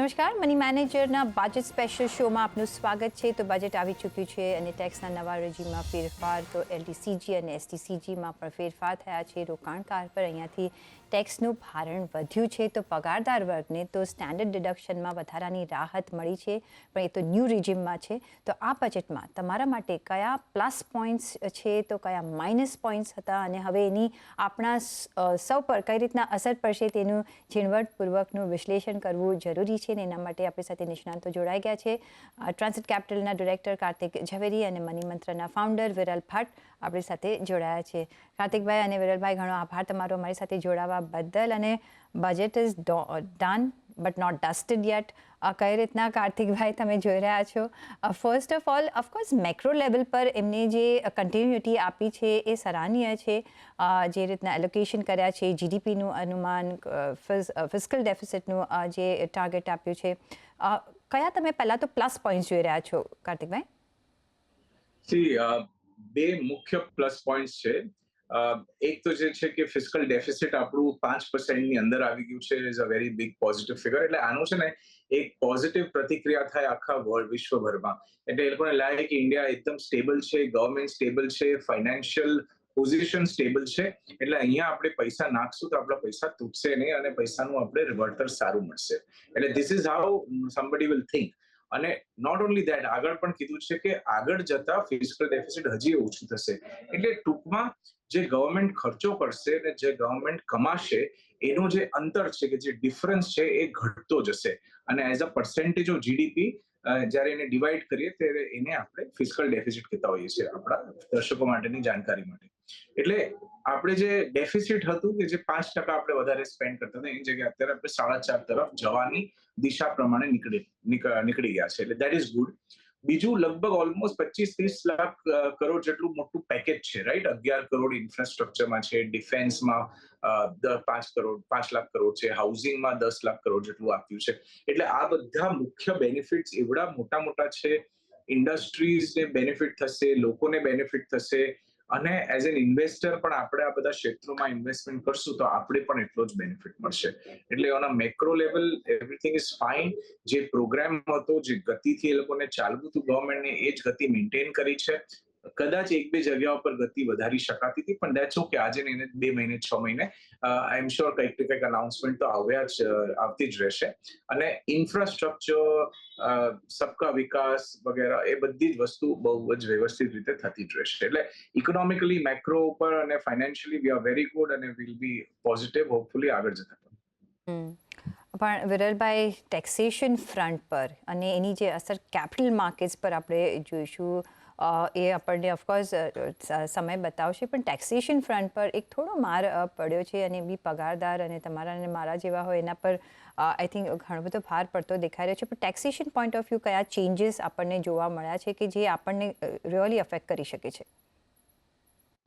નમસ્કાર, money મેનેજરના budget special શોમાં આપનું સ્વાગત છે. તો બજેટ આવી ચૂક્યું છે અને ટેક્સના નવા રેજીમમાં ફેરફાર, તો એલટીસીજી અને એસટીસીજીમાં પણ ફેરફાર થયા છે. રોકાણકાર પર અહીંયાથી ટેક્સનું ભારણ વધ્યું છે. તો પગારદાર વર્ગને તો સ્ટેન્ડર્ડ ડિડક્શનમાં વધારાની રાહત મળી છે, પણ એ તો ન્યૂ રેજીમમાં છે. તો આ બજેટમાં તમારા માટે કયા પ્લસ પોઈન્ટ્સ છે, તો કયા માઇનસ પોઈન્ટ્સ હતા, અને હવે એની આપણા સૌ પર કઈ રીતના અસર પડશે તેનું ઝીણવટપૂર્વકનું વિશ્લેષણ કરવું જરૂરી છે. ને એના માટે આપણી સાથે નિષ્ણાંતો જોડાઈ ગયા છે. ટ્રાન્સિટ કેપિટલના ડિરેક્ટર કાર્તિક ઝવેરી અને મની મંત્રના ફાઉન્ડર વિરલ ભટ્ટ આપણી સાથે જોડાયા છે. કાર્તિકભાઈ અને વિરલભાઈ, ઘણો આભાર તમારો અમારી સાથે જોડાવા બદલ. અને budget is done but not dusted yet. કઈ રીતના કાર્તિકભાઈ તમે જોઈ રહ્યા છો? First of all, of course macro level પર એમને જે કન્ટિન્યુટી આપી છે એ સરાહનીય છે. જે રીતના એલોકેશન કર્યા છે, જીડીપીનું અનુમાન, ફિસ્કલ ડેફિસિટનું જે ટાર્ગેટ આપ્યું છે, કયા તમે પહેલાં તો પ્લસ પોઈન્ટ જોઈ રહ્યા છો કાર્તિકભાઈ? બે મુખ્ય પ્લસ પોઈન્ટ છે. એક તો જે છે કે ફિસ્કલ ડેફિસિટ આપણું 5% અંદર આવી ગયું છે, is a very big positive figure. એટલે આનું છે ને એક પોઝિટિવ પ્રતિક્રિયા થાય આખા વર્લ્ડ, વિશ્વભરમાં. એટલે એ લોકોને લાગે કે ઇન્ડિયા એકદમ સ્ટેબલ છે, ગવર્મેન્ટ સ્ટેબલ છે, ફાઇનાન્શિયલ પોઝિશન સ્ટેબલ છે. એટલે અહીંયા આપણે પૈસા નાખશું તો આપણા પૈસા તૂટશે નહીં અને પૈસાનું આપણે વળતર સારું મળશે. એટલે this is how somebody will think. અને નોટ ઓનલી ધેટ, આગળ પણ કીધું છે કે આગળ જતા ફિસ્કલ ડેફિસિટ હજી ઓછું થશે. એટલે ટૂંકમાં જે ગવર્મેન્ટ ખર્ચો કરશે અને જે ગવર્મેન્ટ કમાશે એનો જે અંતર છે, કે જે ડિફરન્સ છે, એ ઘટતો જશે. અને as a percentage of GDP જ્યારે એને ડિવાઈડ કરીએ ત્યારે એને આપણે ફિસ્કલ ડેફિસિટ કહેતા હોઈએ છીએ, આપણા દર્શકો માટેની જાણકારી માટે. એટલે આપણે જે ડેફિસિટ હતું કે જે 5% આપણે વધારે સ્પેન્ડ કરતા હતા, એની જગ્યાએ અત્યારે આપણે 4.5 તરફ જવાની દિશા પ્રમાણે નીકળી ગયા છે. એટલે દેટ ઇઝ ગુડ. બીજું, લગભગ ઓલમોસ્ટ 25-30 લાખ કરોડ જેટલું મોટું પેકેજ છે, રાઈટ? 11 કરોડ ઇન્ફ્રાસ્ટ્રક્ચરમાં છે, ડિફેન્સમાં 5 લાખ કરોડ છે, હાઉસિંગમાં 10 લાખ કરોડ જેટલું આપ્યું છે. એટલે આ બધા મુખ્ય બેનિફિટ્સ એવડા મોટા મોટા છે. ઇન્ડસ્ટ્રીઝને બેનિફિટ થશે, લોકોને બેનિફિટ થશે, અને એઝ એન ઇન્વેસ્ટર પણ આપણે આ બધા ક્ષેત્રોમાં ઇન્વેસ્ટમેન્ટ કરશું તો આપણે પણ એટલો જ બેનિફિટ મળશે. એટલે on a macro level everything is fine. જે પ્રોગ્રામ હતો, જે ગતિથી એ લોકોને ચાલવું હતું ગવર્મેન્ટને, એ જ ગતિ મેન્ટેન કરી છે. કદાચ 1-2 જગ્યાઓ પર ગતિ વધારી શકાતી હતી, પણ દેટ્સ ઓકે. આજે એને 2 મહિને 6 મહિને આઈ એમ શ્યોર કંઈક ને કંઈક અનાઉન્સમેન્ટ તો આવતી જ રહેશે. અને ઇન્ફ્રાસ્ટ્રક્ચર, સબકા વિકાસ વગેરે, એ બધી જ વસ્તુ બહુ જ વ્યવસ્થિત રીતે થતી જ રહેશે. એટલે ઇકોનોમિકલી, મેક્રો ઉપર અને financially we are very good અને વિલ બી પોઝિટિવ હોપફુલી આગળ જતા. પણ વિરલભાઈ, ટેક્સેશન ફ્રન્ટ પર અને એની જે અસર કેપિટલ માર્કેટ્સ પર આપણે જોઈશું, એ આપણને ઓફકોર્સ સમય બતાવશે. પણ ટેક્સેશન ફ્રન્ટ પર એક થોડો માર પડ્યો છે, અને બી પગારદાર અને તમારા અને મારા જેવા હોય એના પર આઈ થિંક ઘણો બધો ભાર પડતો દેખાઈ રહ્યો છે. પણ ટેક્સેશન પોઈન્ટ ઓફ વ્યૂ કયા ચેન્જીસ આપણને જોવા મળ્યા છે કે જે આપણને રિયલી અફેક્ટ કરી શકે છે?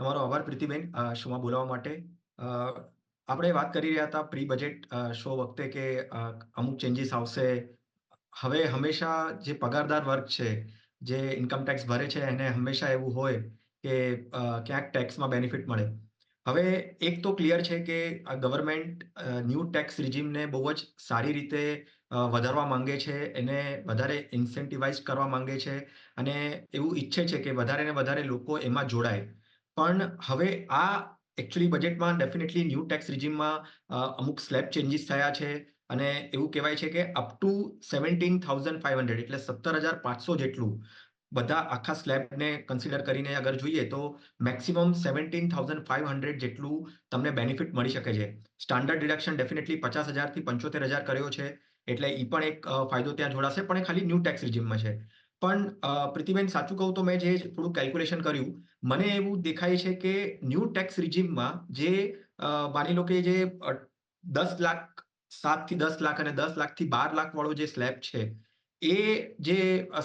તમારો આભાર પ્રીતિબેન, શોમાં બોલાવવા માટે. આપણે વાત કરી રહ્યા હતા પ્રી બજેટ શો વખતે કે અમુક ચેન્જીસ આવશે. હવે હંમેશા જે પગારદાર વર્ગ છે, જે ઇન્કમ ટેક્સ ભરે છે, એને હંમેશા એવું હોય કે ક્યાંક ટેક્સમાં બેનિફિટ મળે. હવે એક તો ક્લિયર છે કે ગવર્મેન્ટ ન્યૂ ટેક્સ રિજીમને બહુ જ સારી રીતે વધારવા માંગે છે, એને વધારે ઇન્સેન્ટિવાઇઝ કરવા માંગે છે, અને એવું ઈચ્છે છે કે વધારે ને વધારે લોકો એમાં જોડાય. પણ હવે આ એકચ્યુઅલી બજેટમાં ડેફિનેટલી ન્યૂ ટેક્સ રિજીમમાં અમુક સ્લેબ ચેન્જીસ થયા છે, અને એવું કહેવાય છે કે અપ ટુ 17,500 એટલે 17,500 જેટલું બધા આખા સ્લેબને કન્સિડર કરીને અગર જોઈએ તો મેક્સિમમ 17,500 જેટલું તમને બેનિફિટ મળી શકે છે. સ્ટાન્ડર્ડ ડિડક્શન ડેફિનેટલી 50,000 થી 75,000 કર્યો છે, એટલે એ પણ એક ફાયદો ત્યાં જોડાશે, પણ એ ખાલી ન્યૂ ટેક્સ રિજીમમાં છે. પણ પ્રીતિબેન, સાચું કહું તો મેં જે થોડું કેલ્ક્યુલેશન કર્યું, મને એવું દેખાય છે કે ન્યૂ ટેક્સ રિજીમમાં જે માની લો કે જે 10 લાખ, 7 થી 10 લાખ અને 10 લાખ થી 12 લાખ વાળો જે સ્લેબ છે, એ જે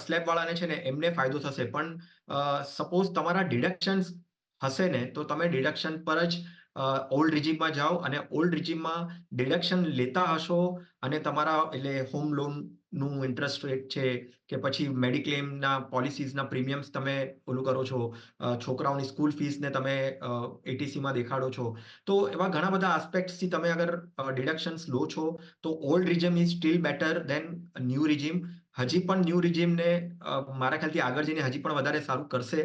સ્લેબ વાળાને છે ને એમને ફાયદો થશે. પણ સપોઝ તમારા ડિડક્શન્સ હશે ને, તો તમે ડિડક્શન પર જ ઓલ્ડ રિજીમમાં જાઓ, અને ઓલ્ડ રિજીમમાં ડિડક્શન લેતા હશો, અને તમારા એટલે હોમ લોન નું ઇન્ટરેસ્ટ રેટ છે કે પછી મેડિક્લેમના પોલિસીઝના પ્રીમિયમ્સ તમે ઓલું કરો છો, છોકરાઓની સ્કૂલ ફીસને તમે એટીસીમાં દેખાડો છો. તો એવા ઘણા બધા આસ્પેક્ટ્સથી તમે અગર ડિડક્શન્સ લો છો તો old regime is still better than new regime. હજી પણ ન્યૂ રિજીમને મારા ખ્યાલથી આગળ જઈને હજી પણ વધારે સારું કરશે.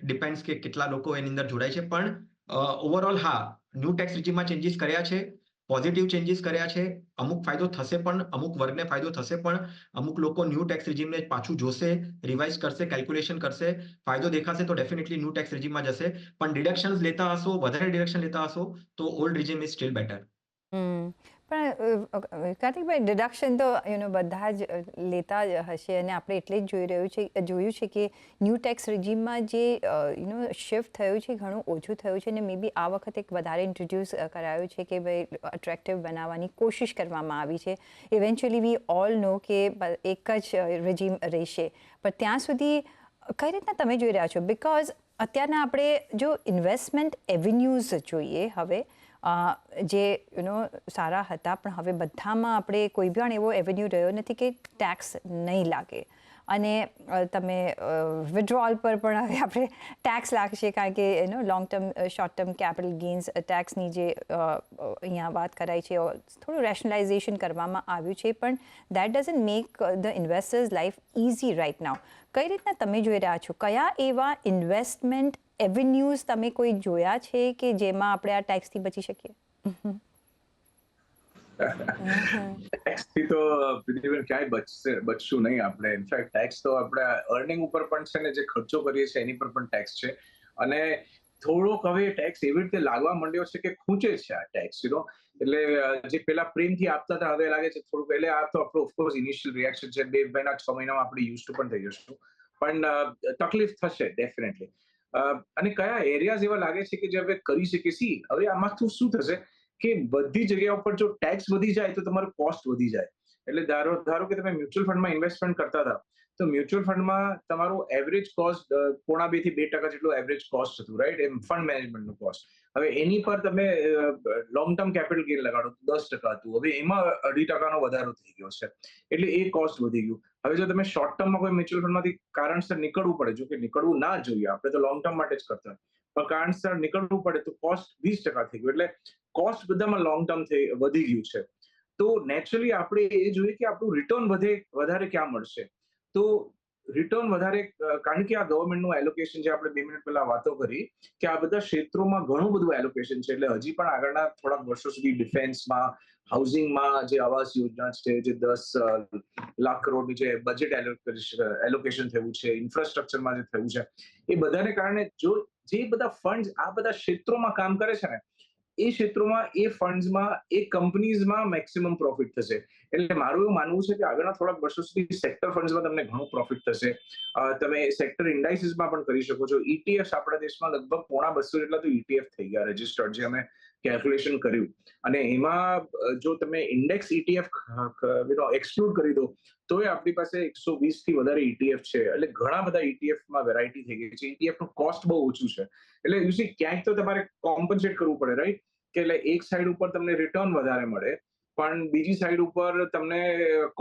ડિપેન્ડ્સ કે કેટલા લોકો એની અંદર જોડાય છે, પણ ઓવરઓલ હા, ન્યૂ ટેક્સ રિજીમમાં ચેન્જીસ કર્યા છે, પોઝિટિવ ચેન્જીસ કર્યા છે. અમુક ફાયદો થશે પણ, અમુક વર્ગને ફાયદો થશે પણ, અમુક લોકો ન્યૂ ટેક્સ રિજીમને પાછું જોશે, રિવાઇઝ કરશે, કેલ્ક્યુલેશન કરશે, ફાયદો દેખાશે તો ડેફિનેટલી ન્યૂ ટેક્સ રિજીમમાં જશે. પણ ડિડક્શન્સ લેતા હશો, વધારે ડિડક્શન લેતા હશો તો old regime is still better. પણ કાર્તિકભાઈ, ડિડક્શન તો બધા જ લેતા જ હશે અને આપણે એટલે જ જોયું છે કે ન્યૂ ટેક્સ રિજીમમાં જે શિફ્ટ થયું છે ઘણું ઓછું થયું છે અને મે બી આ વખતે એક વધારે ઇન્ટ્રોડ્યુસ કરાયું છે કે ભાઈ અટ્રેક્ટિવ બનાવવાની કોશિશ કરવામાં આવી છે. ઇવેન્ચ્યુઅલી વી ઓલ નો કે એક જ રિજીમ રહેશે, પણ ત્યાં સુધી કઈ રીતના તમે જોઈ રહ્યા છો? બિકોઝ અત્યારના આપણે જો ઇન્વેસ્ટમેન્ટ એવન્યુઝ જોઈએ હવે, જે સારા હતા, પણ હવે બધામાં આપણે કોઈ પણ એવો એવન્યુ રહ્યો નથી કે ટેક્સ નહીં લાગે. અને તમે વિડ્રોઅલ પર પણ હવે આપણે ટેક્સ લાગશે, કારણ કે long term short term capital gains ટેક્સની જે અહીંયા વાત કરાઈ છે, થોડું રેશનલાઇઝેશન કરવામાં આવ્યું છે, પણ that doesn't make the investors life easy right now. કઈ રીતના તમે જોઈ રહ્યા છો? કયા એવા ઇન્વેસ્ટમેન્ટ એવન્યુઝ તમે કોઈ જોયા છે કે જેમાં આપણે આ ટેક્સથી બચી શકીએ? ટેક્સથી તો ક્યાંય બચશું નહીં આપણે. ઇનફેક્ટ ટેક્સ તો આપણે અર્નિંગ ઉપર પણ છે ને, જે ખર્ચો કરીએ છીએ એની પર પણ ટેક્સ છે. અને થોડોક હવે ટેક્સ એવી રીતે લાગવા માંડ્યો છે કે ખૂંચે છે આ ટેક્સ. એટલે જે પેલા પ્રેમથી આપતા હતા, હવે લાગે છે થોડુંક. એટલે આ તો આપણું ઓફકોર્સ ઇનિશિયલ રિએક્શન છે. 2 મહિના 6 મહિનામાં આપણે યુઝ ટુ પણ થઈ જશું, પણ તકલીફ થશે ડેફિનેટલી. અને કયા એરિયાઝ એવા લાગે છે કે જે હવે કરી શકીએ? હવે આમાં શું થશે કે બધી જગ્યા ઉપર જો ટેક્સ વધી જાય તો તમારો કોસ્ટ વધી જાય. એટલે ધારો કે તમે મ્યુચ્યુઅલ ફંડમાં ઇન્વેસ્ટમેન્ટ કરતા હતા, તો મ્યુચ્યુઅલ ફંડમાં તમારું એવરેજ કોસ્ટ 1.5 થી 2% જેટલું એવરેજ કોસ્ટ હતું, રાઈટ? એમ ફંડ મેનેજમેન્ટનું કોસ્ટ. હવે એની પર તમે લોંગ ટર્મ કેપિટલ ગેઇન લગાડો તો 10% હતું. હવે એમાં 2.5% વધારો થઈ ગયો છે, એટલે એ કોસ્ટ વધી ગયું. હવે જો તમે શોર્ટ ટર્મમાં કોઈ મ્યુચ્યુઅલ ફંડમાંથી કારણસર નીકળવું પડે, જો કે નીકળવું ના જોઈએ, આપણે તો લોંગ ટર્મ માટે જ કરતા હોય, પણ કારણસર નીકળવું પડે તો કોસ્ટ 20% થઈ ગયું. એટલે કોસ્ટ બધામાં લોંગ ટર્મ વધી ગયું છે. તો નેચરલી આપણે એ જોઈએ કે આપણું રિટર્ન વધારે ક્યાં મળશે. તો રિટર્ન વધારે, કારણ કે આ ગવર્મેન્ટનું એલોકેશન, જે આપણે 2 મિનિટ પહેલા વાતો કરી, કે આ બધા ક્ષેત્રોમાં ઘણું બધું એલોકેશન છે. એટલે હજી પણ આગળના થોડાક વર્ષો સુધી ડિફેન્સમાં, હાઉસિંગમાં જે આવાસ યોજના છે, જે 10 લાખ કરોડની જે બજેટ એલોકેશન થયું છે, ઇન્ફ્રાસ્ટ્રક્ચરમાં જે થયું છે, એ બધાને કારણે જે બધા ફંડ આ બધા ક્ષેત્રોમાં કામ કરે છે ને, એ ક્ષેત્રોમાં, એ ફંડ્સમાં, એ કંપનીઝમાં મેક્સિમમ પ્રોફિટ થશે. એટલે મારું એવું માનવું છે કે આગળના થોડાક વર્ષો સુધી સેક્ટર ફંડ્સમાં તમને ઘણું પ્રોફિટ થશે. તમે સેક્ટર ઇન્ડાઇસીસમાં પણ કરી શકો છો. ETF આપણા દેશમાં લગભગ 1.25 જેટલા તો ETF થઈ ગયા રજિસ્ટર્ડ, જે અમે કેલ્ક્યુલેશન કર્યું. અને એમાં જો તમે ઇન્ડેક્સ ETF એક્સક્લુડ કરી દો, તો આપણી પાસે 120 થી વધારે ETF છે. એટલે ઘણા બધા ETFમાં વેરાયટી થઈ ગઈ છે. ETF નું કોસ્ટ બહુ ઓછું છે. એટલે યુ સી, ક્યાંક તો તમારે કોમ્પન્સેટ કરવું પડે, રાઈટ? કે એટલે એક સાઈડ ઉપર તમને રિટર્ન વધારે મળે, પણ બીજી સાઈડ ઉપર તમને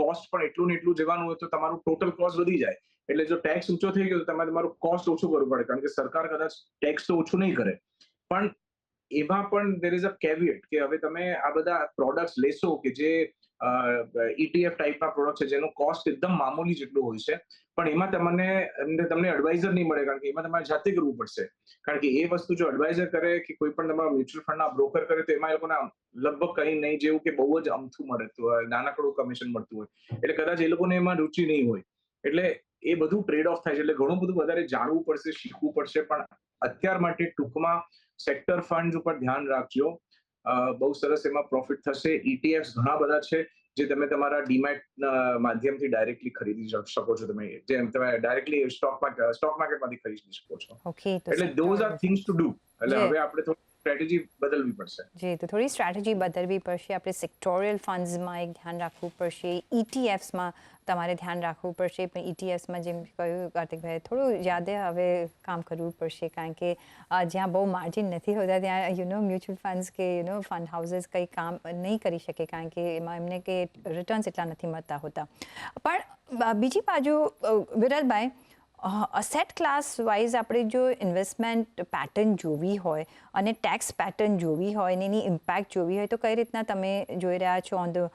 કોસ્ટ પણ એટલું ને એટલું જવાનું હોય, તો તમારું ટોટલ કોસ્ટ વધી જાય. એટલે જો ટેક્સ ઊંચો થઈ ગયો તો તમારે તમારું કોસ્ટ ઓછું કરવું પડે, કારણ કે સરકાર કદાચ ટેક્સ તો ઓછું નહીં કરે, પણ એમાં પણ દેર ઇઝ અ કેવિયેટ કે હવે તમે આ બધા પ્રોડક્ટ્સ લેશો કે જે ETF ટાઈપના પ્રોડક્ટ છે, જેનો કોસ્ટ એકદમ મામૂલી જેટલું હોય છે, પણ એમાં તમને એડવાઇઝર નહીં મળે, કારણ કે એમાં તમારે જાતે કરવું પડશે. કારણ કે એ વસ્તુ જો એડવાઇઝર કરે કે કોઈ પણ તમારા મ્યુચ્યુઅલ ફંડના બ્રોકર કરે, તો એમાં એ લોકોને લગભગ કંઈ નહીં, જેવું કે બહુ જ અમથું મળતું હોય, નાનકડું કમિશન મળતું હોય. એટલે કદાચ એ લોકોને એમાં રુચિ નહીં હોય. એટલે એ બધું ટ્રેડ ઓફ થાય છે. એટલે ઘણું બધું વધારે જાણવું પડશે, શીખવું પડશે. પણ અત્યાર માટે ટૂંકમાં સેક્ટર ફંડ ઉપર ધ્યાન રાખજો. બહુ સરસ એમાં પ્રોફિટ થશે. ETFs ઘણા બધા છે, જે તમે તમારા ડીમેટ માધ્યમથી ડાયરેક્ટલી ખરીદી શકો છો. તમે જેમ તમે ડાયરેક્ટલી સ્ટોક માર્કેટમાંથી ખરીદી શકો છો. ઓકે, તો એટલે those are things to do. એટલે હવે આપણે સ્ટ્રેટેજી બદલવી પડશે. જી, તો થોડી સ્ટ્રેટેજી બદલવી પડશે. આપણે સેક્ટોરિયલ ફંડ્સમાં એક ધ્યાન રાખવું પડશે, ઇટીએફ્સમાં તમારે ધ્યાન રાખવું પડશે. પણ ઇટીએફ્સમાં જેમ કહ્યું કાર્તિકભાઈ, થોડું યાદે હવે કામ કરવું પડશે, કારણ કે જ્યાં બહુ માર્જિન નથી હોતા ત્યાં મ્યુચ્યુઅલ ફંડ્સ કે ફંડ હાઉસીસ કંઈ કામ નહીં કરી શકે, કારણ કે એમાં એમને કે રિટર્ન્સ એટલા નથી મળતા હોતા. પણ બીજી બાજુ વિરલભાઈ, અસેટ ક્લાસ વાઇઝ આપણે જો ઇન્વેસ્ટમેન્ટ પેટર્ન જોવી હોય અને ટેક્સ પેટર્ન જોવી હોય અને એની ઇમ્પેક્ટ જોવી હોય, તો કઈ રીતના તમે જોઈ રહ્યા છો ઓન ધ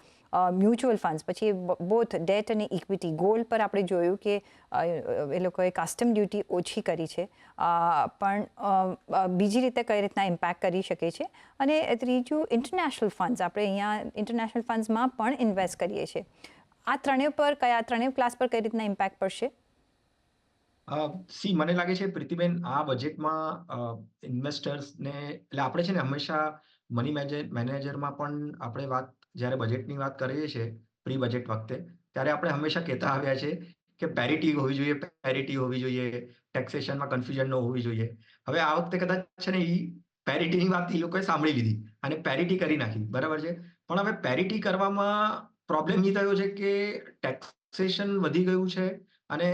મ્યુચ્યુઅલ ફંડ્સ? પછી બોથ ડેટ અને ઇક્વિટી. ગોલ્ડ પર આપણે જોયું કે એ લોકોએ કસ્ટમ ડ્યુટી ઓછી કરી છે, પણ બીજી રીતે કઈ રીતના ઇમ્પેક્ટ કરી શકે છે? અને ત્રીજું, ઇન્ટરનેશનલ ફંડ્સ. આપણે અહીંયા ઇન્ટરનેશનલ ફંડ્સમાં પણ ઇન્વેસ્ટ કરીએ છીએ. આ ત્રણેય ક્લાસ પર કઈ રીતના ઇમ્પેક્ટ પડશે? મને લાગે છે પ્રીતિબેન, આ બજેટમાં ઇન્વેસ્ટર્સને એટલે આપણે છે ને હંમેશા મની મેનેજરમાં પણ આપણે જ્યારે બજેટની વાત કરીએ છીએ પ્રી બજેટ વખતે, ત્યારે આપણે હંમેશા કહેતા આવ્યા છે કે પેરિટી હોવી જોઈએ, ટેક્સેશનમાં કન્ફ્યુઝન ન હોવી જોઈએ. હવે આ વખતે કદાચ છે ને પેરિટીની વાત એ લોકોએ સાંભળી લીધી અને પેરિટી કરી નાખી, બરાબર છે. પણ હવે પેરિટી કરવામાં પ્રોબ્લેમ એ થયો છે કે ટેક્સેશન વધી ગયું છે અને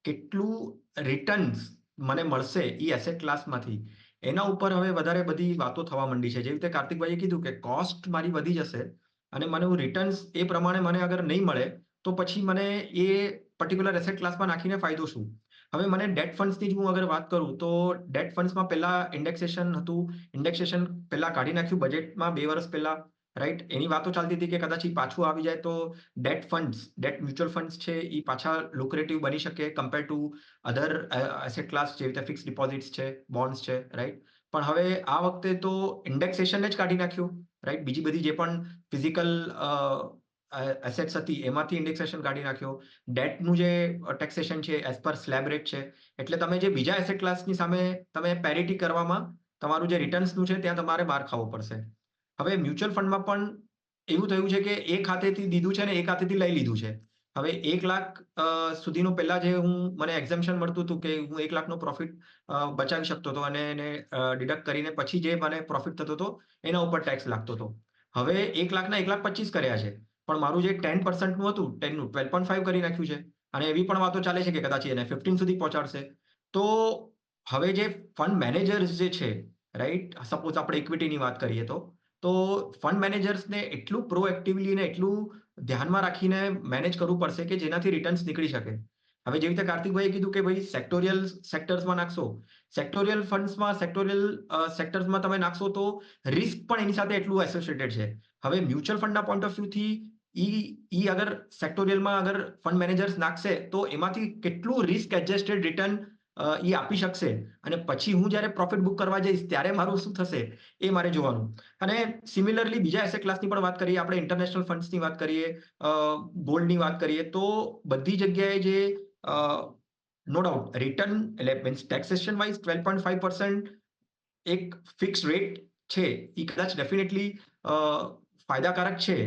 કેટલું રિટર્ન્સ મને મળશે એ એસેટ ક્લાસમાંથી, એના ઉપર હવે વધારે બધી વાતો થવા માંડી છે. જેવી રીતે કાર્તિકભાઈએ કીધું કે કોસ્ટ મારી વધી જશે અને મને રિટર્ન્સ એ પ્રમાણે મને અગર નહીં મળે તો પછી મને એ પર્ટિક્યુલર એસેટ ક્લાસમાં નાખીને ફાયદો શું? હવે મને ડેટ ફંડ્સની જ હું અગર વાત કરું તો ડેટ ફંડ્સમાં પહેલા ઇન્ડેક્સેશન પહેલા કાઢી નાખ્યું બજેટમાં 2 વર્ષ પહેલા, રાઈટ? એની વાતો ચાલતી હતી કે કદાચ એ પાછું આવી જાય તો ડેટ મ્યુચ્યુઅલ ફંડ્સ છે એ પાછા લુક્રેટિવ બની શકે compare to other asset class, જેવી રીતે ફિક્સ ડિપોઝિટ્સ છે, બોન્ડ્સ છે, રાઈટ? પણ હવે આ વખતે તો ઇન્ડેક્સેશન જ કાઢી નાખ્યું, રાઈટ? બીજી બધી જે પણ ફિઝિકલ એસેટ્સ હતી એમાંથી ઇન્ડેક્સેશન કાઢી નાખ્યો. ડેટનું જે ટેક્સેશન છે એઝ પર સ્લેબ રેટ છે, એટલે તમે જે બીજા એસેટ ક્લાસની સામે તમે પેરિટી કરવામાં તમારું જે રિટર્ન્સનું છે ત્યાં તમારે માર ખાવો પડશે. હવે મ્યુચ્યુઅલ ફંડમાં પણ એવું થયું છે કે એક ખાતેથી દીધું છે ને એક ખાતેથી લઈ લીધું છે. હવે 1 લાખ સુધીનું પહેલા જે મને એક્ઝમ્પશન મળતું હતું કે હું 1 લાખનો પ્રોફિટ બચાવી શકતો હતો અને એને ડિડક્ટ કરીને પછી જે મને પ્રોફિટ થતો હતો એના ઉપર ટેક્સ લાગતો હતો. હવે 1 લાખના 1,25,000 કર્યા છે, પણ મારું જે 10%નું હતું 10નું 12.5 કરી નાખ્યું છે અને એવી પણ વાતો ચાલે છે કે કદાચ એને 15 સુધી પહોંચાડશે. તો હવે જે ફંડ મેનેજર્સ જે છે, રાઈટ, સપોઝ આપણે ઇક્વિટીની વાત કરીએ તો ફંડ મેનેજર્સને એટલું પ્રોએક્ટિવલી ને એટલું ધ્યાનમાં રાખીને મેનેજ કરવું પડશે કે જેનાથી રિટર્ન્સ નીકળી શકે. હવે જેવી રીતે કાર્તિકભાઈએ કીધું કે ભાઈ સેક્ટોરિયલ સેક્ટર્સમાં નાખશો, સેક્ટોરિયલ સેક્ટર્સમાં તમે નાખશો તો રિસ્ક પણ એની સાથે એટલું એસોસિએટેડ છે. હવે મ્યુચ્યુઅલ ફંડના પોઈન્ટ ઓફ વ્યૂથી ઈ અગર સેક્ટોરિયલમાં અગર ફંડ મેનેજર્સ નાખશે તો એમાંથી કેટલું રિસ્ક એડજસ્ટેડ રિટર્ન એ આપી શકશે અને પછી હું જ્યારે પ્રોફિટ બુક કરવા જઈશ ત્યારે મારું શું થશે એ મારે જોવાનું. અને સિમિલરલી બીજા એસેટ ક્લાસની પણ વાત કરીએ, આપણે ઇન્ટરનેશનલ ફંડ્સની વાત કરીએ, ગોલ્ડની વાત કરીએ, તો બધી જગ્યાએ જે નો ડાઉટ રિટર્ન એટલે મીન્સ ટેક્સેશન વાઇઝ 12.5% એક ફિક્સ રેટ છે એ કદાચ ડેફિનેટલી ફાયદાકારક છે,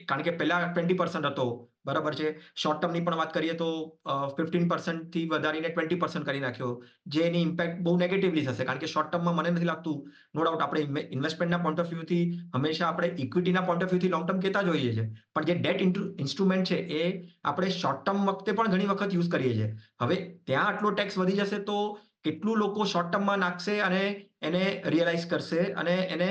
કારણ કે પહેલા 20% હતો, બરાબર છે. શોર્ટ ટર્મની પણ વાત કરીએ તો 15% થી વધારીને 20% કરી નાખ્યો, જે એની ઇમ્પેક્ટ બહુ નેગેટિવલી થશે, કારણ કે શોર્ટ ટર્મમાં મને નથી લાગતું, નો ડાઉટ આપણે ઇન્વેસ્ટમેન્ટના પોઈન્ટ ઓફ વ્યૂથી હંમેશા આપણે ઇક્વિટીના પોઈન્ટ ઓફ વ્યૂથી લોંગ ટર્મ કહેતા જ હોઈએ છીએ, પણ જે ડેટ ઇન્સ્ટ્રુમેન્ટ છે એ આપણે શોર્ટ ટર્મ વખતે પણ ઘણી વખત યુઝ કરીએ છીએ. હવે ત્યાં આટલો ટેક્સ વધી જશે તો કેટલું લોકો શોર્ટ ટર્મમાં નાખશે અને એને રિયલાઇઝ કરશે અને એને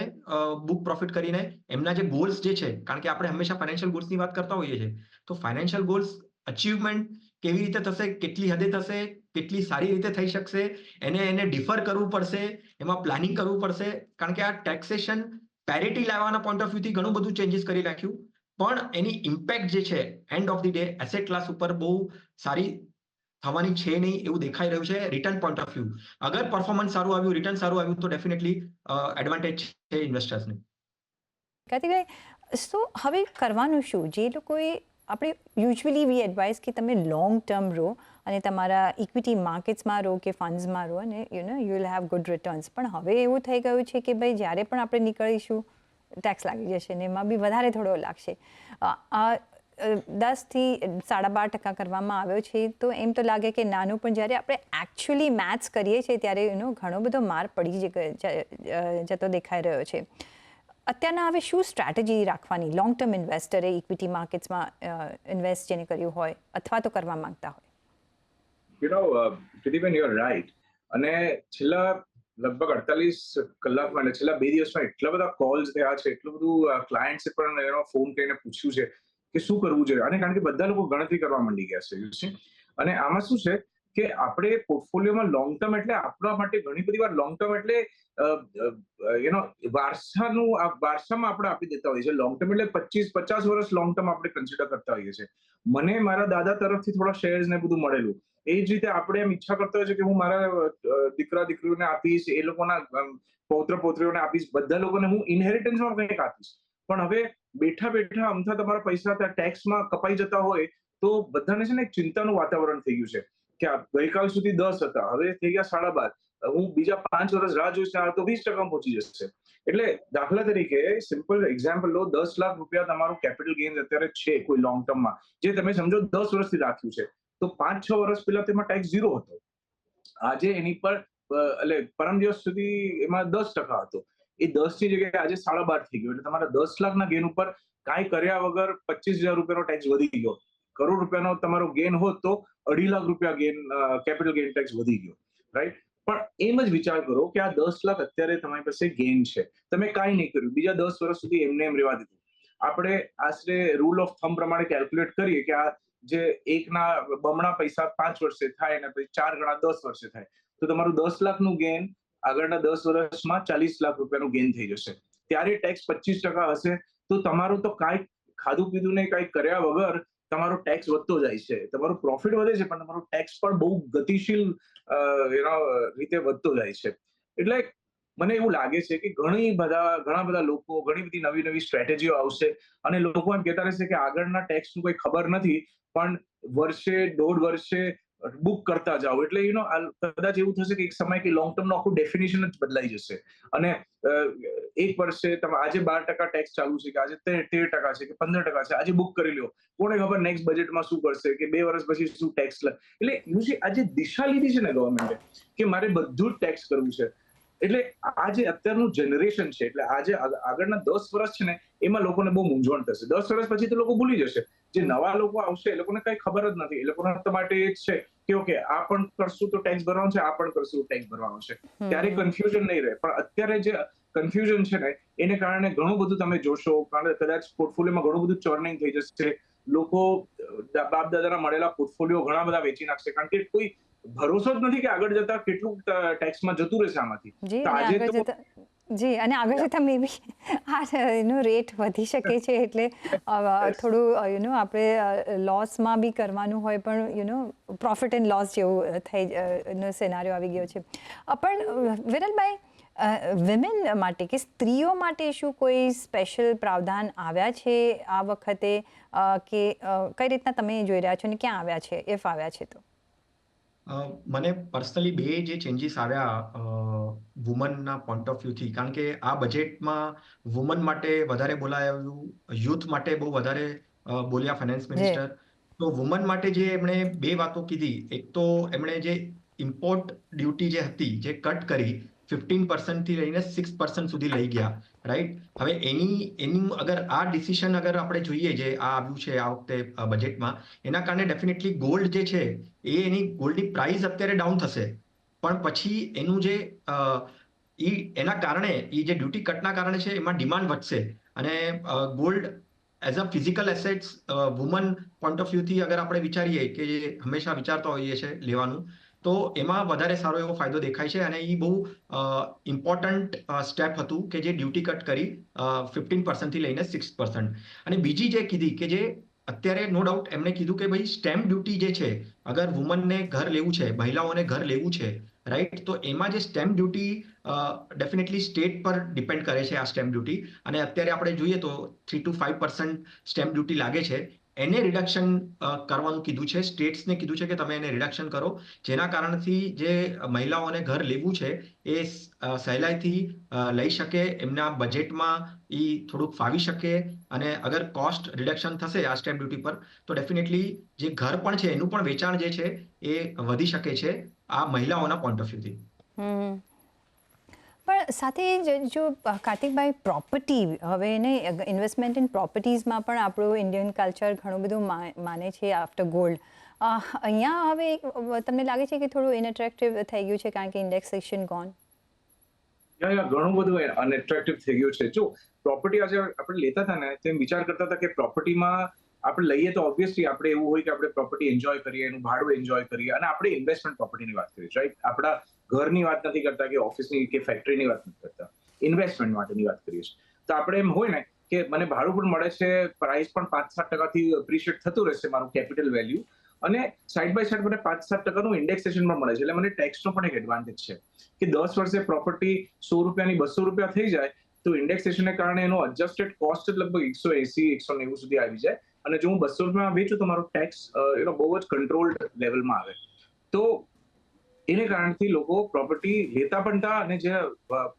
બુક પ્રોફિટ કરીને એમના જે ગોલ્સ જે છે, કારણ કે આપણે હંમેશા ફાઇનાન્શિયલ ગોલ્સની વાત કરતા હોઈએ છીએ, તો ફાઇનાન્શિયલ ગોલ્સ અચીવમેન્ટ કેવી રીતે થશે, કેટલી હદે થશે, કેટલી સારી રીતે થઈ શકશે, એને ડિફર કરવું પડશે, એમાં પ્લાનિંગ કરવું પડશે, કારણ કે આ ટેક્સેશન પેરિટી લાવવાના પોઈન્ટ ઓફ વ્યૂથી ઘણું બધું ચેન્જીસ કરી નાખ્યું, પણ એની ઇમ્પેક્ટ જે છે end of the day asset class ઉપર બહુ સારી થવાની છે નહીં એવું દેખાઈ રહ્યું છે રિટર્ન પોઈન્ટ ઓફ વ્યૂ. અગર પરફોર્મન્સ સારું આવ્યું, રિટર્ન સારું આવ્યું તો ડેફિનેટલી એડવાન્ટેજ છે ઇન્વેસ્ટર્સને. કાર્તિકભાઈ, તો હવે કરવાનું શું? જે લોકોએ આપણે યુઝ્યુઅલી વી એડવાઇસ કે તમે લોંગ ટર્મ રહો અને તમારા ઇક્વિટી માર્કેટ્સમાં રહો કે ફંડ્સમાં રહો અને you will have good returns. પણ હવે એવું થઈ ગયું છે કે ભાઈ જ્યારે પણ આપણે નીકળીશું ટેક્સ લાગી જશે ને એમાં બી વધારે થોડો લાગશે. 10થી 12.5% કરવામાં આવ્યો છે, તો એમ તો લાગે કે નાનું, પણ જ્યારે આપણે એકચ્યુઅલી મેથ્સ કરીએ છીએ ત્યારે એનો ઘણો બધો માર પડી જતો દેખાઈ રહ્યો છે. અત્યારના હવે શું સ્ટ્રેટેજી રાખવાની લોંગ ટર્મ ઇન્વેસ્ટરે ઇક્વિટી માર્કેટ્સમાં ઇન્વેસ્ટ જેને કર્યું હોય અથવા તો કરવા માંગતા હોય? Pritiben, you are right. અને છેલ્લા લગભગ 48 કલાકમાં એટલે છેલ્લા 2 દિવસમાં એટલા બધા કોલ્સ થયા છે, એટલું બધું ક્લાયન્ટ્સે પણ ફોન કરીને પૂછ્યું છે કે શું કરવું જોઈએ. અને કારણ કે બધા લોકો ગણતરી કરવા માંડી ગયા છે. અને આમાં શું છે કે આપણે પોર્ટફોલિયોમાં લોંગ ટર્મ એટલે આપણા માટે ઘણી બધી વાર લોંગ ટર્મ એટલે વારસામાં આપણે આપી દેતા હોઈએ છીએ. લોંગ ટર્મ એટલે 25-50 વર્ષ લોંગ ટર્મ આપણે કન્સિડર કરતા હોઈએ છીએ. મને મારા દાદા તરફથી થોડા શેર્સ ને બધું મળેલું. એ જ રીતે આપણે એમ ઈચ્છા કરતા હોય છે કે હું મારા દીકરા દીકરીઓને આપીશ, એ લોકોના પૌત્ર પૌત્રીઓને આપીશ, બધા લોકોને હું ઇનહેરિટન્સમાં કંઈક આપીશ. પણ હવે બેઠા બેઠા અમથા તમારા પૈસા ત્યાં ટેક્સમાં કપાઈ જતા હોય તો બધાને છે ને એક ચિંતાનું વાતાવરણ થઈ ગયું છે કે ગઈકાલ સુધી 10 હતા, હવે થઈ ગયા 12.5. હું બીજા 5 વર્ષ રાહ જોઈશ તો 20% પહોંચી જશે. એટલે દાખલા તરીકે સિમ્પલ એક્ઝામ્પલ લો, 10 લાખ રૂપિયા તમારું કેપિટલ ગેઇન અત્યારે છે કોઈ લોંગ ટર્મમાં, જે તમે સમજો 10 વર્ષથી રાખ્યું છે, તો 5-6 વર્ષ પહેલા તેમાં ટેક્સ 0 હતો. આજે એની પર એટલે પરમ દિવસ સુધી એમાં 10% હતો. એ 10 ની જગ્યાએ આજે 12.5 થઈ ગયો. એટલે તમારા 10 લાખના ગેઇન ઉપર કાંઈ કર્યા વગર 25,000 રૂપિયાનો ટેક્સ વધી ગયો. કરોડ રૂપિયાનો તમારો ગેઇન હોત તો 2.5 લાખ રૂપિયા ગેઇન, કેપિટલ ગેઇન ટેક્સ વધી ગયો, રાઈટ? પણ એમ જ વિચાર કરો કે આ 10 લાખ અત્યારે તમારી પાસે ગેઇન છે, તમે કાંઈ નહીં કર્યું, બીજા 10 વર્ષ સુધી એમને એમ રહેવા દીધું. આપણે આશરે રૂલ ઓફ થંબ પ્રમાણે કેલ્ક્યુલેટ કરીએ કે આ જે એકના બમણા પૈસા 5 વર્ષે થાય અને પછી 4 ગણા 10 વર્ષે થાય, તો તમારું 10 લાખનું ગેઇન આગળના 10 વર્ષમાં 40 લાખ રૂપિયાનું ગેઇન થઈ જશે. ત્યારે ટેક્સ 25% હશે. તો તમારું તો કાંઈ ખાધું પીધું ને કાંઈ કર્યા વગર તમારો ટેક્સ વધતો જાય છે. તમારું પ્રોફિટ વધે છે પણ તમારો ટેક્સ પણ બહુ ગતિશીલ રીતે વધતો જાય છે. એટલે મને એવું લાગે છે કે ઘણા બધા લોકો, ઘણી બધી નવી નવી સ્ટ્રેટેજીઓ આવશે અને લોકો એમ કહેતા રહેશે કે આગળના ટેક્સનું કોઈ ખબર નથી, પણ વર્ષે 1.5 વર્ષે બુક કરતા જાઓ. એટલે કદાચ એવું થશે કે એક સમય કે લોંગ ટર્મનું આખું ડેફિનેશન જ બદલાઈ જશે. અને એક વર્ષે તમે આજે 12% ટેક્સ ચાલુ છે કે આજે 13% છે કે 15% છે, આજે બુક કરી લો. કોને ખબર નેક્સ્ટ બજેટમાં શું કરશે કે 2 વર્ષ પછી શું ટેક્સ. એટલે આજે દિશા લીધી છે ને ગવર્મેન્ટે કે મારે બધું જ ટેક્સ કરવું છે. એટલે આ જે અત્યારનું જનરેશન છે, એટલે આજે આગળના 10 વર્ષ છે ને એમાં લોકોને બહુ મૂંઝવણ થશે. 10 વર્ષ પછી તો લોકો ભૂલી જશે. જે નવા લોકો આવશે એ લોકોને કઈ ખબર જ નથી. એ લોકોના માટે એ જ છે કે ઓકે, આ પણ કરશું તો ટેક્સ ભરવાનો છે, આ પણ કરશું તો ટેક્સ ભરવાનો છે. ત્યારે કન્ફ્યુઝન નહીં રહે. પણ અત્યારે જે કન્ફ્યુઝન છે ને એને કારણે ઘણું બધું તમે જોશો, કારણ કદાચ પોર્ટફોલિયોમાં ઘણું બધું ચર્નિંગ થઈ જશે. લોકો બાપ દાદાના મળેલા પોર્ટફોલિયો ઘણા બધા વેચી નાખશે, કારણ કે કોઈ ભરોસો જ નથી કે આગળ જતા કેટલું ટેક્સમાં જતું રહેશે આમાંથી. અને આગળ જતા મે બી એનો રેટ વધી શકે છે. એટલે થોડું આપણે લોસમાં બી કરવાનું હોય, પણ પ્રોફિટ એન્ડ લોસ જેવું થઈ સેનારીઓ આવી ગયો છે. પણ વિરલભાઈ, વિમેન માટે કે સ્ત્રીઓ માટે શું કોઈ સ્પેશિયલ પ્રાવધાન આવ્યા છે આ વખતે, કે કઈ રીતના તમે જોઈ રહ્યા છો અને ક્યાં આવ્યા છે, ઇફ આવ્યા છે તો? મને પર્સનલી 2 જે ચેન્જીસ આવ્યા વુમનના પોઈન્ટ ઓફ વ્યૂથી, કારણ કે આ બજેટમાં વુમન માટે વધારે બોલાયું, યુથ માટે બહુ વધારે બોલ્યા ફાઇનાન્સ મિનિસ્ટર. તો વુમન માટે જે એમણે 2 વાતો કીધી, એક તો એમણે જે ઇમ્પોર્ટ ડ્યુટી જે હતી જે કટ કરી 15% થી લઈને 6% સુધી લઈ ગયા, રાઈટ? હવે એની અગર આ ડિસિઝન અગર આપણે જોઈએ જે આ આવ્યું છે આ વખતે બજેટમાં, એના કારણે ડેફિનેટલી ગોલ્ડ જે છે એની ગોલ્ડની પ્રાઇસ અત્યારે ડાઉન થશે, પણ પછી એનું જે એના કારણે એ જે ડ્યુટી કટના કારણે છે એમાં ડિમાન્ડ વધશે. અને gold as a physical assets woman point of વ્યૂથી અગર આપણે વિચારીએ કે જે હંમેશા વિચારતા હોઈએ છીએ લેવાનું, તો એમાં વધારે સારો એવો ફાયદો દેખાય છે. અને એ બહુ ઇમ્પોર્ટન્ટ સ્ટેપ હતું કે જે ડ્યુટી કટ કરી 15% થી લઈને 6%. અને બીજી જે કીધી કે જે અત્યારે નો ડાઉટ એમણે કીધું કે ભાઈ સ્ટેમ્પ ડ્યુટી જે છે, અગર વુમનને ઘર લેવું છે, મહિલાઓને ઘર લેવું છે, રાઈટ, તો એમાં જે સ્ટેમ્પ ડ્યુટી ડેફિનેટલી સ્ટેટ પર ડિપેન્ડ કરે છે આ સ્ટેમ્પ ડ્યુટી. અને અત્યારે આપણે જોઈએ તો 3 to 5% સ્ટેમ્પ ડ્યુટી લાગે છે. એને રિડક્શન કરવાનું કીધું છે. સ્ટેટ્સને કીધું છે કે તમે એને રિડક્શન કરો, જેના કારણથી જે મહિલાઓને ઘર લેવું છે એ સહેલાઈથી લઈ શકે, એમના બજેટમાં એ થોડુંક ફાવી શકે. અને અગર કોસ્ટ રિડક્શન થશે આ સ્ટેમ્પ ડ્યુટી પર, તો ડેફિનેટલી જે ઘર પણ છે એનું પણ વેચાણ જે છે એ વધી શકે છે આ મહિલાઓના પોઈન્ટ ઓફ વ્યૂથી. પણ સાથે જ જો કાર્તિકભાઈ પ્રોપર્ટી હવે ને ઇન્વેસ્ટમેન્ટ ઇન પ્રોપર્ટીઝમાં પણ આપણું ઇન્ડિયન કલ્ચર ઘણું બધું માને છે આફ્ટર ગોલ્ડ. અહીંયા હવે તમને લાગે છે કે થોડું ઇનએટ્રેક્ટિવ થઈ ગયું છે કારણ કે ઇન્ડેક્સેશન ગોન? ઘણું બધું અનએટ્રેક્ટિવ થઈ ગયું છે. જો પ્રોપર્ટી આજે આપણે લેતા હતા ને તેમ વિચાર કરતા હતા કે પ્રોપર્ટીમાં આપણે લઈએ તો ઓબ્વિયસલી આપણે એવું હોય કે આપણે પ્રોપર્ટી એન્જોય કરીએ, એનું ભાડું એન્જોય કરીએ, અને આપણે ઇન્વેસ્ટમેન્ટ પ્રોપર્ટીની વાત કરીએ, રાઈટ? આપણા ઘરની વાત નથી કરતા કે ઓફિસની કે ફેક્ટરીની વાત નથી કરતા, ઇન્વેસ્ટમેન્ટ માટેની વાત કરીએ છીએ. તો આપણે એમ હોય ને કે મને ભાડું પણ મળે છે, પ્રાઇસ પણ 5-7% એપ્રિશિએટ થતું રહેશે મારું કેપિટલ વેલ્યુ, અને સાઇડ બાય સાઇડ મને 5-7% ઇન્ડેક્સેશન પણ મળે છે. એટલે મને ટેક્સનો પણ એક એડવાન્ટેજ છે કે 10 વર્ષે પ્રોપર્ટી 100 રૂપિયાની 200 રૂપિયા થઈ જાય તો ઇન્ડેક્સેશનને કારણે એનો એડજસ્ટેડ કોસ્ટ લગભગ 180-190 સુધી આવી જાય. અને જો હું 200 રૂપિયામાં વેચું તો મારો ટેક્સ બહુ જ કંટ્રોલ્ડ લેવલમાં આવે. તો એને કારણથી લોકો પ્રોપર્ટી લેતા પણ હતા, અને જે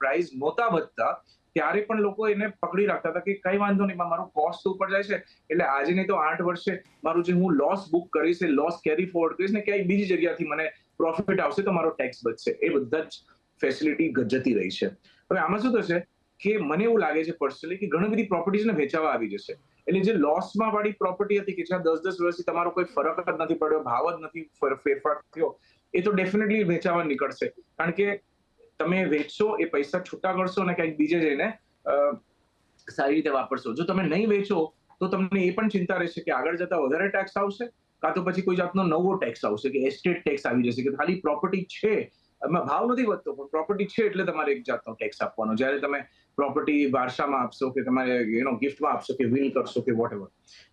પ્રાઇસ નહોતા વધતા ત્યારે પણ લોકો એને પકડી રાખતા હતા કે કઈ વાંધો નહીં, મારું કોસ્ટ ઉપર જાય છે એટલે આજે નહીં તો 8 વર્ષે મારું જે હું લોસ બુક કરીશ એ લોસ કેરી ફોરવર્ડ કરીશ ને ક્યાંય બીજી જગ્યાથી મને પ્રોફિટ આવશે તો મારો ટેક્સ બચશે. એ બધા જ ફેસિલિટી જતી રહી છે. હવે આમાં શું થશે કે મને એવું લાગે છે પર્સનલી કે ઘણી બધી પ્રોપર્ટીઝને વેચાવા આવી જશે. એટલે જે લોસમાં વાળી પ્રોપર્ટી હતી કે જ્યાં 10-10 વર્ષથી તમારો કોઈ ફરક જ નથી પડ્યો, ભાવ જ નથી ફેરફાર થયો, એ તો ડેફિનેટલી વેચાવા નીકળશે. કારણ કે તમે વેચશો, એ પૈસા છૂટા કરશો અને ક્યાંક બીજે જઈને સારી રીતે વાપરશો. જો તમે નહીં વેચો તો તમને એ પણ ચિંતા રહેશે કે આગળ જતા વધારે ટેક્સ આવશે, કાં તો પછી કોઈ જાતનો નવો ટેક્સ આવશે કે એસ્ટેટ ટેક્સ આવી જશે કે ખાલી પ્રોપર્ટી છે, એમાં ભાવ નથી વધતો પણ પ્રોપર્ટી છે એટલે તમારે એક જાતનો ટેક્સ આપવાનો. જ્યારે તમે પ્રોપર્ટી વારસામાં આપશો કે તમારે ગિફ્ટમાં આપશો કે વિલ કરશો કે વોટ એવર,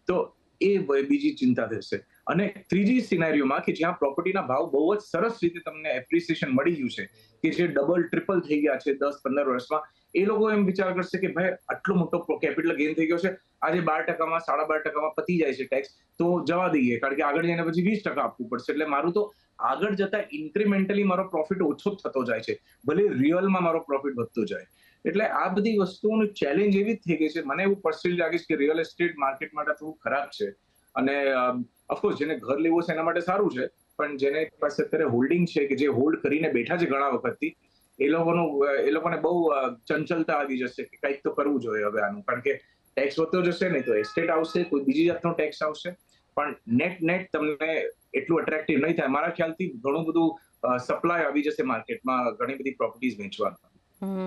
તો એ બીજી ચિંતા થશે. અને ત્રીજી સિનેરિયોમાં કે જ્યાં પ્રોપર્ટીના ભાવ બહુ જ સરસ રીતે તમને એપ્રિસિએશન મળી ગયું છે, કે જે ડબલ ટ્રિપલ થઈ ગયા છે 10-15 વર્ષમાં, એ લોકો એમ વિચાર કરશે કે ભાઈ આટલો મોટો કેપિટલ ગેઇન થઈ ગયો છે, આજે 12%, 12.5% પતી જાય છે ટેક્સ, તો જવા દઈએ, કારણ કે આગળ જઈને પછી 20% આપવું પડશે. એટલે મારું તો આગળ જતા ઇન્ક્રીમેન્ટલી મારો પ્રોફિટ ઓછો થતો જાય છે, ભલે રિયલમાં મારો પ્રોફિટ વધતો જાય. એટલે આ બધી વસ્તુઓનું ચેલેન્જ એવી જ થઈ ગઈ છે. મને એવું પર્સનલી લાગે છે કે રિયલ એસ્ટેટ માર્કેટ માટે થોડું ખરાબ છે. અને ઓફકોર્સ જેને ઘર લેવું છે એના માટે સારું છે, પણ જેને પાસે અત્યારે હોલ્ડિંગ છે, કે જે હોલ્ડ કરીને બેઠા છે ઘણા વખતથી, એ લોકોને બહુ ચંચલતા આવી જશે કે કંઈક તો કરવું જોઈએ હવે આનું, કારણ કે ટેક્સ વધતો જશે, નહીં તો એસ્ટેટ આવશે, કોઈ બીજી જાતનો ટેક્સ આવશે, પણ નેટ તમને એટલું અટ્રેક્ટિવ નહીં થાય. મારા ખ્યાલથી ઘણું બધું સપ્લાય આવી જશે માર્કેટમાં ઘણી બધી પ્રોપર્ટીઝ વેચવાનું.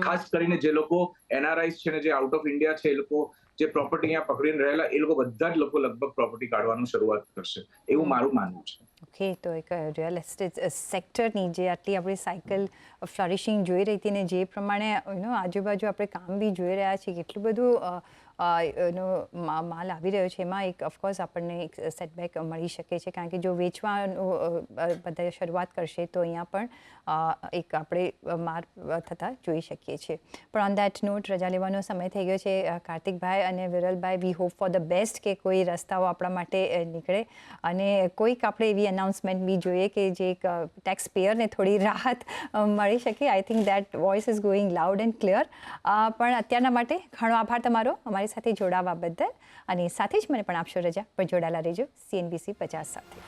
ખાસ કરીને જે લોકો એનઆરઆઈસ છે ને જે આઉટ ઓફ ઇન્ડિયા છે, એ લોકો જે પ્રોપર્ટી અહીંયા પકડીને રહેલા, એ લોકો બધા જ લોકો લગભગ પ્રોપર્ટી કાઢવાનું શરૂઆત કરશે, એવું મારું માનવું છે. ઓકે, તો એક રિયલ એસ્ટેટ સેક્ટરની જે આટલી આપણી સાયકલ ફ્લરિશિંગ જોઈ રહી હતી ને જે પ્રમાણે આજુબાજુ આપણે કામ બી જોઈ રહ્યા છીએ, કેટલું બધું માલ આવી રહ્યો છે, એમાં એક ઓફકોર્સ આપણને એક સેટબેક મળી શકે છે, કારણ કે જો વેચવાનું બધા શરૂઆત કરશે તો અહીંયા પણ એક આપણે માર થતા જોઈ શકીએ છીએ. પણ ઓન દેટ નોટ રજા લેવાનો સમય થઈ ગયો છે. કાર્તિકભાઈ અને વિરલભાઈ, we hope for the best કે કોઈ રસ્તાઓ આપણા માટે નીકળે અને કોઈક આપણે એવી અનાઉન્સમેન્ટ બી જોઈએ કે જે ટેક્સ પેયરને થોડી રાહત મળી શકે. I think that voice is going loud and clear. પણ અત્યારના માટે ઘણો આભાર તમારો અમારી સાથે જોડાવા બદલ, અને સાથે જ મને પણ આપશો રજા, પણ જોડાયેલા રહેજો CNBC 50 સાથે.